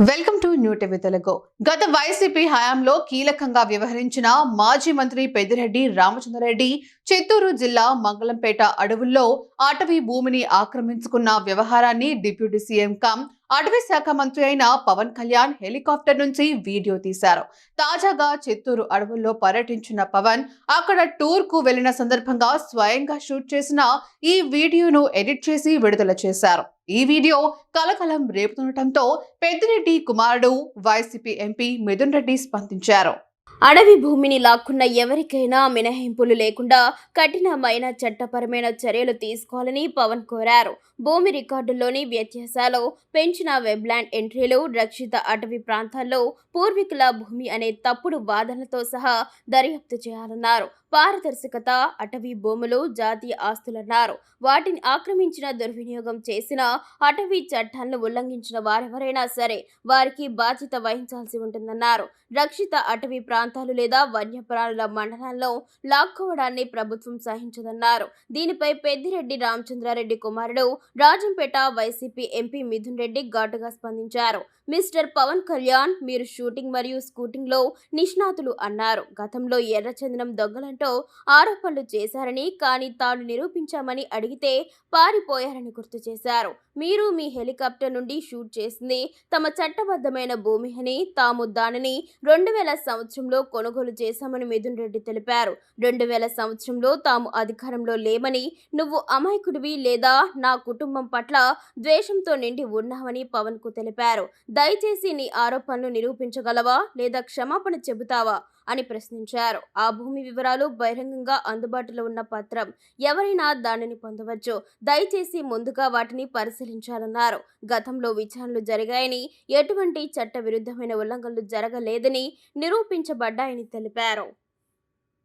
Welcome to new TV Telugu. గత YCP హయాంలో కీలకంగా వ్యవహరించిన మాజీ మంత్రి పెద్దిరెడ్డి రామచంద్రారెడ్డి చిత్తూరు జిల్లా మంగళంపేట అడవుల్లో అటవీ భూమిని ఆక్రమించుకున్న వ్యవహారాన్ని డిప్యూటీ సీఎం కమ్ అటవీ శాఖ మంత్రి అయిన పవన్ కళ్యాణ్ హెలికాప్టర్ నుంచి వీడియో తీశారు. తాజాగా చిత్తూరు అడవుల్లో పర్యటించిన పవన్ అక్కడ టూర్ కు వెళ్లిన సందర్భంగా స్వయంగా షూట్ చేసిన ఈ వీడియోను ఎడిట్ చేసి విడుదల చేశారు. ఈ వీడియో కలకలం రేపుతుండటంతో పెద్దిరెడ్డి కుమారుడు వైసీపీ ఎంపీ మిథున్ రెడ్డి స్పందించారు. అడవి భూమిని లాక్కున్న ఎవరికైనా మినహాయింపులు లేకుండా కఠినమైన చట్టపరమైన చర్యలు తీసుకోవాలని పవన్ కోరారు. భూమి రికార్డుల్లోని వ్యత్యాసాలు, పెంచిన వెబ్లాండ్ ఎంట్రీలు, రక్షిత అటవీ ప్రాంతాల్లో పూర్వీకుల భూమి అనే తప్పుడు వాదనలతో సహా దర్యాప్తు చేయాలన్నారు. పారదర్శకత, అటవీ భూములు జాతీయ ఆస్తులన్నారు. వాటిని ఆక్రమించిన, దుర్వినియోగం చేసిన, అటవీ చట్టాలను ఉల్లంఘించిన వారెవరైనా సరే వారికి బాధ్యత వహించాల్సి ఉంటుందన్నారు. రక్షిత అటవీ ప్రాంతాలు లేదా వన్యప్రాణుల మండలాల్లో లాక్కోవడాన్ని ప్రభుత్వం సహించదన్నారు. దీనిపై పెద్దిరెడ్డి రామచంద్రారెడ్డి కుమారుడు రాజంపేట వైసీపీ ఎంపీ మిథున్ రెడ్డి ఘాటుగా స్పందించారు. మిస్టర్ పవన్ కళ్యాణ్, మీరు షూటింగ్ మరియు స్కూటింగ్ లో నిష్ణాతులు అన్నారు. గతంలో ఎర్రచందనం దొంగలంటూ ఆరోపణలు చేశారని, కానీ తాను నిరూపించామని అడిగితే పారిపోయారని గుర్తు చేశారు. మీరు మీ హెలికాప్టర్ నుండి షూట్ చేసింది తమ చట్టబద్ధమైన భూమి అని, తాము దానిని 2000 సంవత్సరంలో కొనుగోలు చేశామని మిథున్ రెడ్డి తెలిపారు. 2000 సంవత్సరంలో తాము అధికారంలో లేమని, నువ్వు అమాయకుడివి లేదా నా కుటుంబం పట్ల ద్వేషంతో నిండి ఉన్నామని పవన్ కు తెలిపారు. దయచేసి నీ ఆరోపణలు నిరూపించగలవా లేదా క్షమాపణ చెబుతావా అని ప్రశ్నించారు. ఆ భూమి వివరాలు బహిరంగంగా అందుబాటులో ఉన్న పత్రం, ఎవరైనా దానిని పొందవచ్చు. దయచేసి ముందుగా వాటిని పరిశీలించాలన్నారు. గతంలో విచారణలు జరిగాయని, ఎటువంటి చట్ట విరుద్ధమైన ఉల్లంఘనలు జరగలేదని నిరూపించబడ్డాయని తెలిపారు.